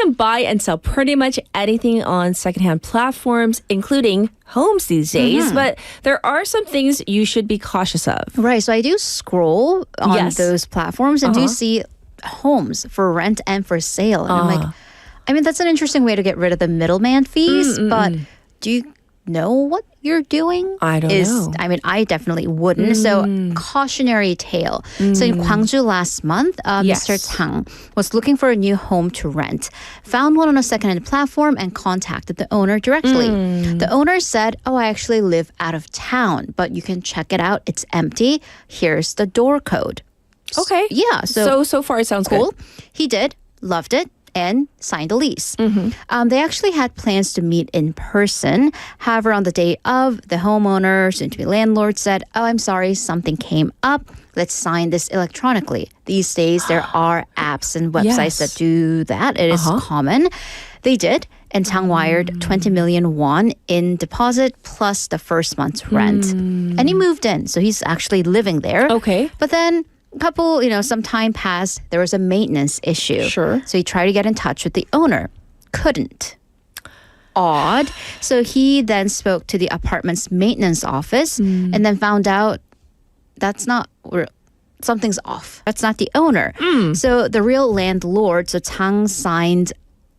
can buy and sell pretty much anything on secondhand platforms, including homes these days, but there are some things you should be cautious of. Right. So I do scroll on those platforms and do see homes for rent and for sale. And I'm like, I mean, that's an interesting way to get rid of the middleman fees, but do you know what you're doing? I don't know. I mean, I definitely wouldn't. So, cautionary tale. So, in Gwangju last month, Mr. Chang was looking for a new home to rent, found one on a secondhand platform, and contacted the owner directly. The owner said, "Oh, I actually live out of town, but you can check it out. It's empty. Here's the door code." Okay. Yeah. So far it sounds cool. good. He did, loved it, and signed a lease. They actually had plans to meet in person. However, on the day of, the homeowner, soon-to-be landlord, said, "Oh, I'm sorry, something came up. Let's sign this electronically." These days, there are apps and websites that do that. It is common. They did, and Chang wired 20 million won in deposit plus the first month's rent. And he moved in, so he's actually living there. Okay. But then some time passed. There was a maintenance issue. Sure. So he tried to get in touch with the owner. Couldn't. Odd. So he then spoke to the apartment's maintenance office and then found out something's off. That's not the owner. So the real landlord, so Chang signed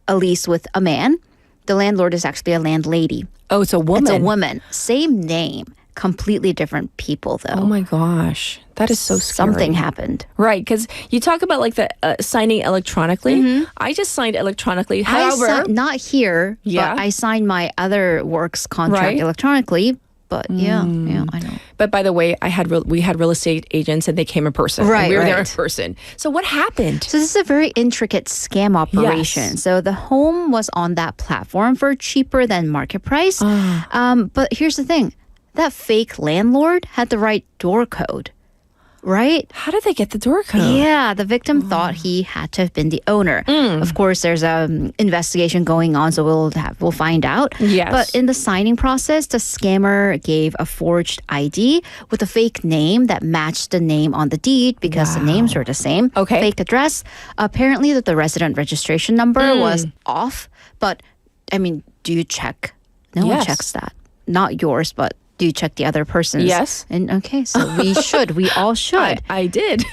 a lease with a man. The landlord is actually a landlady. Oh, it's a woman. It's a woman. Same name. Completely different people, though. Oh my gosh. That is so scary. Something happened. Right, because you talk about like the signing electronically. I just signed electronically. However, not here, but I signed my other works contract electronically. But yeah, I know. But by the way, we had real estate agents and they came in person. Right, and we were there in person. So what happened? So this is a very intricate scam operation. Yes. So the home was on that platform for cheaper than market price. But here's the thing. That fake landlord had the right door code, right? How did they get the door code? Yeah, the victim thought he had to have been the owner. Of course, there's an investigation going on, so we'll find out. Yes. But in the signing process, the scammer gave a forged ID with a fake name that matched the name on the deed because the names were the same. Okay. Fake address. Apparently, that the resident registration number was off. But, I mean, do you check? No one checks that. Not yours, but do you check the other person's? Yes. And okay, so we should. We all should. I did.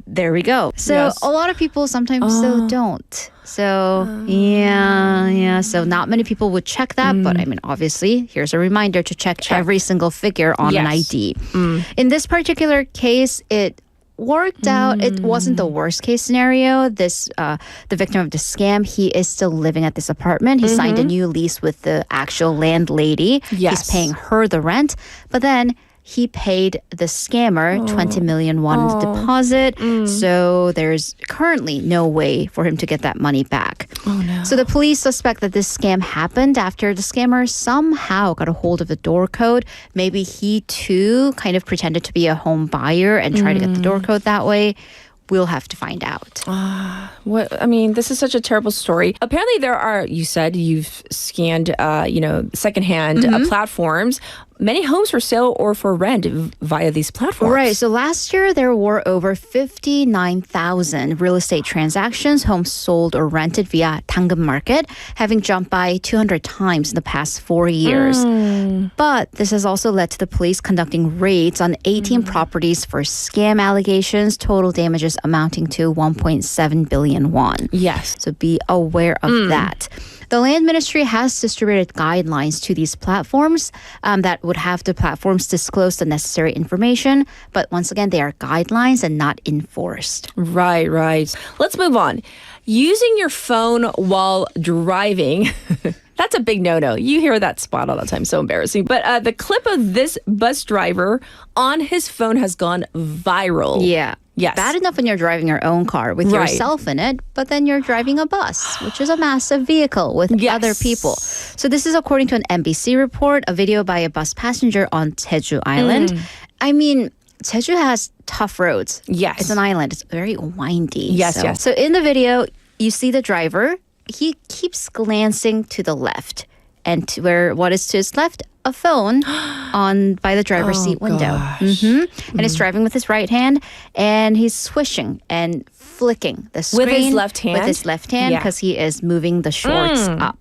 There we go. So a lot of people sometimes still don't. So yeah. So not many people would check that. But I mean, obviously, here's a reminder to check. Every single figure on an ID. In this particular case, it worked out. It wasn't the worst case scenario. The victim of the scam, he is still living at this apartment. He signed a new lease with the actual landlady. Yes. He's paying her the rent. But then he paid the scammer 20 million won in the deposit. So there's currently no way for him to get that money back. Oh, no. So the police suspect that this scam happened after the scammer somehow got a hold of the door code. Maybe he too kind of pretended to be a home buyer and tried to get the door code that way. We'll have to find out. This is such a terrible story. Apparently there are, you said you've scanned, secondhand platforms. Many homes for sale or for rent via these platforms. Right. So last year, there were over 59,000 real estate transactions, homes sold or rented via 당근 market, having jumped by 200 times in the past 4 years. But this has also led to the police conducting raids on 18 properties for scam allegations, total damages amounting to 1.7 billion won. Yes. So be aware of that. The Land Ministry has distributed guidelines to these platforms that would have the platforms disclose the necessary information. But once again, they are guidelines and not enforced. Right. Let's move on. Using your phone while driving. That's a big no-no. You hear that spot all the time. So embarrassing. But the clip of this bus driver on his phone has gone viral. Yeah. Yes. Bad enough when you're driving your own car with yourself in it, but then you're driving a bus, which is a massive vehicle with other people. So this is according to an NBC report, a video by a bus passenger on Jeju Island. I mean, Jeju has tough roads. Yes. It's an island. It's very windy. Yes. So in the video, you see the driver. He keeps glancing to the left. And what is to his left? A phone by the driver's seat window. And he's driving with his right hand, and he's swishing and flicking the screen With his left hand? With his left hand Yeah. because he is moving the shorts up.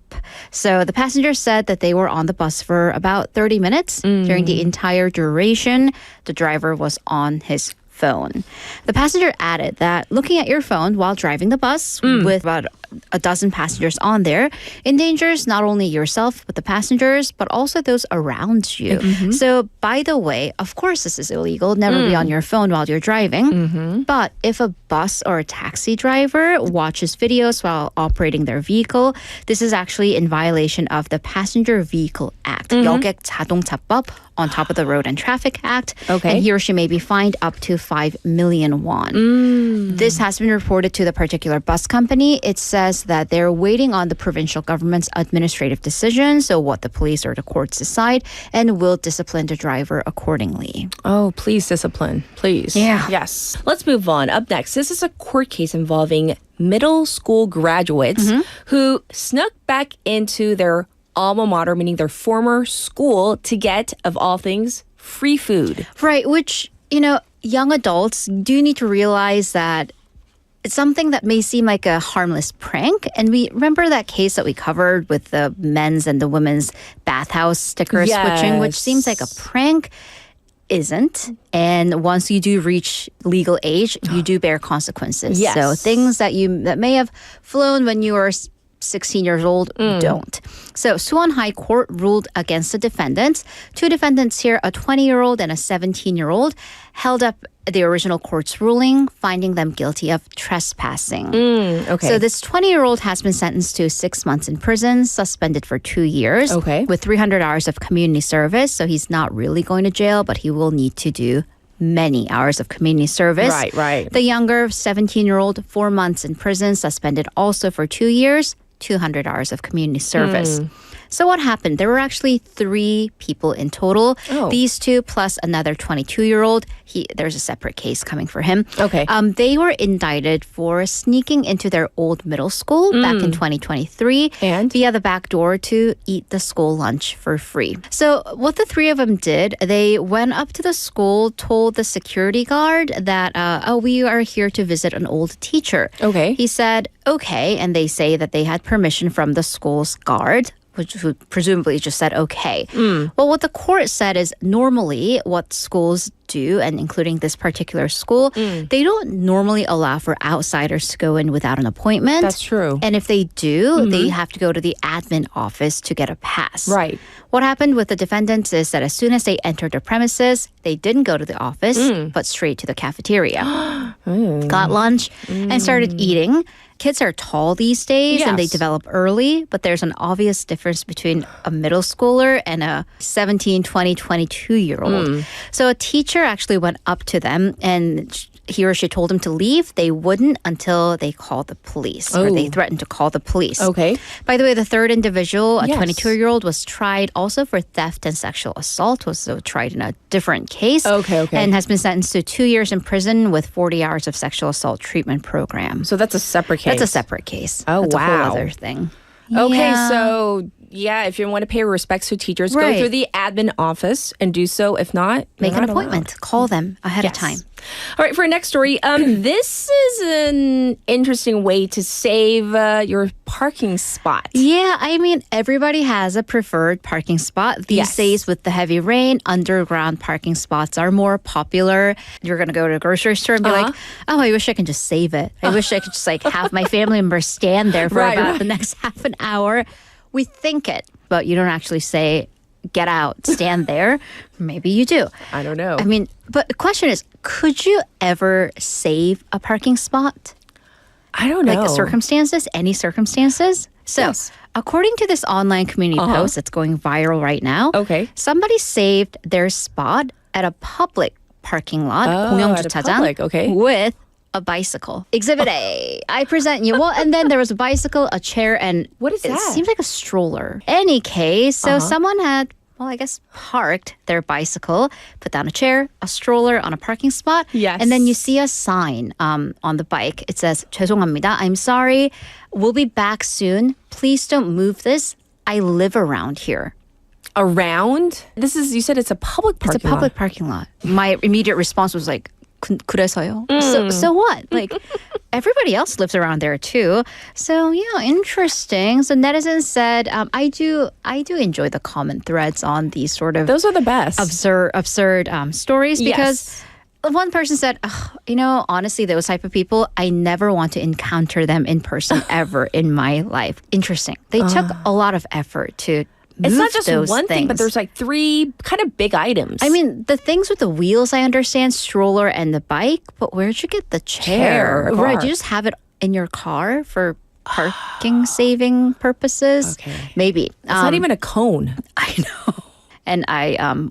So the passenger said that they were on the bus for about 30 minutes. During the entire duration, the driver was on his phone. The passenger added that looking at your phone while driving the bus with about a dozen passengers on there endangers not only yourself but the passengers but also those around you. So by the way, of course this is illegal. Never be on your phone while you're driving. But if a bus or a taxi driver watches videos while operating their vehicle, this is actually in violation of the Passenger Vehicle Act. 여객 자동차법 on top of the Road and Traffic Act. Okay. And he or she may be fined up to 5 million won. This has been reported to the particular bus company. It says that they're waiting on the provincial government's administrative decision, so what the police or the courts decide, and will discipline the driver accordingly. Oh, please discipline. Please. Yeah. Yes. Let's move on. Up next, this is a court case involving middle school graduates who snuck back into their alma mater, meaning their former school, to get, of all things, free food. Right, which, you know, young adults do need to realize that it's something that may seem like a harmless prank. And we remember that case that we covered with the men's and the women's bathhouse sticker switching, which seems like a prank. Isn't. And once you do reach legal age, you do bear consequences. Yes. So things that may have flown when you were 16 years old don't. So Suwon High Court ruled against the defendants. Two defendants here, a 20-year-old and a 17-year-old, held up the original court's ruling, finding them guilty of trespassing. Okay. So this 20-year-old has been sentenced to 6 months in prison, suspended for 2 years, with 300 hours of community service. So he's not really going to jail, but he will need to do many hours of community service. Right. The younger 17-year-old, 4 months in prison, suspended also for 2 years, 200 hours of community service. So what happened? There were actually 3 people in total. These two plus another 22-year-old. There's a separate case coming for him. Okay. They were indicted for sneaking into their old middle school back in 2023 And? via the back door to eat the school lunch for free. So what the 3 of them did, they went up to the school, told the security guard that, we are here to visit an old teacher. Okay. He said, okay, and they say that they had permission from the school's guard, who presumably just said okay. Well, what the court said is normally what schools do, and including this particular school, they don't normally allow for outsiders to go in without an appointment. That's true. And if they do, they have to go to the admin office to get a pass. Right. What happened with the defendants is that as soon as they entered the premises, they didn't go to the office, but straight to the cafeteria. Got lunch and started eating. Kids are tall these days and they Yes. develop early, but there's an obvious difference between a middle schooler and a 17, 20, 22-year-old. So a teacher actually went up to them and he or she told them to leave. They wouldn't until they called the police or they threatened to call the police. Okay. By the way, the third individual, a Yes. 22-year-old, was tried also for theft and sexual assault, was so tried in a different case. Okay. And has been sentenced to 2 years in prison with 40 hours of sexual assault treatment program. So that's a separate case. That's a separate case. Oh, That's a wow. whole other thing. Okay, Yeah. so if you want to pay respects to teachers, go Right. through the admin office and do so. If not, Make you're an not appointment. Call them ahead of Yes. time. All right, for our next story, this is an interesting way to save your parking spot. Yeah, I mean, everybody has a preferred parking spot. These Yes. days, with the heavy rain, underground parking spots are more popular. You're going to go to a grocery store and be like, oh, I wish I could just save it. I wish I could just have my family members stand there for about the next half an hour. We think it, but you don't actually say, get out, stand there. Maybe you do. I don't know. I mean, but the question is, could you ever save a parking spot? I don't know. Like circumstances, any circumstances? So, Yes. according to this online community post that's going viral right now, Okay. somebody saved their spot at a public parking lot, 공영 at a 주차장, public, okay. with a bicycle. Exhibit A, I present you. Well, and then there was a bicycle, a chair, and What is it that? seems like a stroller. Any case, so someone had, well, I guess parked their bicycle, put down a chair, a stroller on a parking spot. Yes. And then you see a sign on the bike. It says, 죄송합니다. I'm sorry. We'll be back soon. Please don't move this. I live around here. Around? You said it's a public parking It's a public parking lot. My immediate response was like, 그래서요. So what? Like everybody else lives around there too. So yeah, interesting. So netizens said, I do enjoy the comment threads on these sort of Those are the best. absurd stories because. Yes. One person said, honestly, those type of people, I never want to encounter them in person ever in my life. Interesting. They took a lot of effort to move It's not just those one thing, but things. there's like 3 kind of big items. I mean, the things with the wheels, I understand, stroller and the bike, but where'd you get the chair? Chair, Right, car. you just have it in your car for parking saving purposes? Okay. Maybe. It's not even a cone. I know. And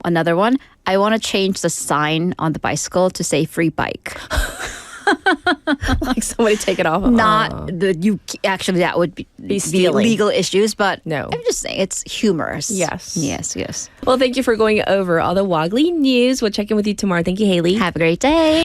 another one, I want to change the sign on the bicycle to say free bike. Like somebody take it off. Actually that would be stealing. legal issues, but No. I'm just saying it's humorous. Yes. Yes. Well, thank you for going over all the Woggly news. We'll check in with you tomorrow. Thank you, Haley. Have a great day.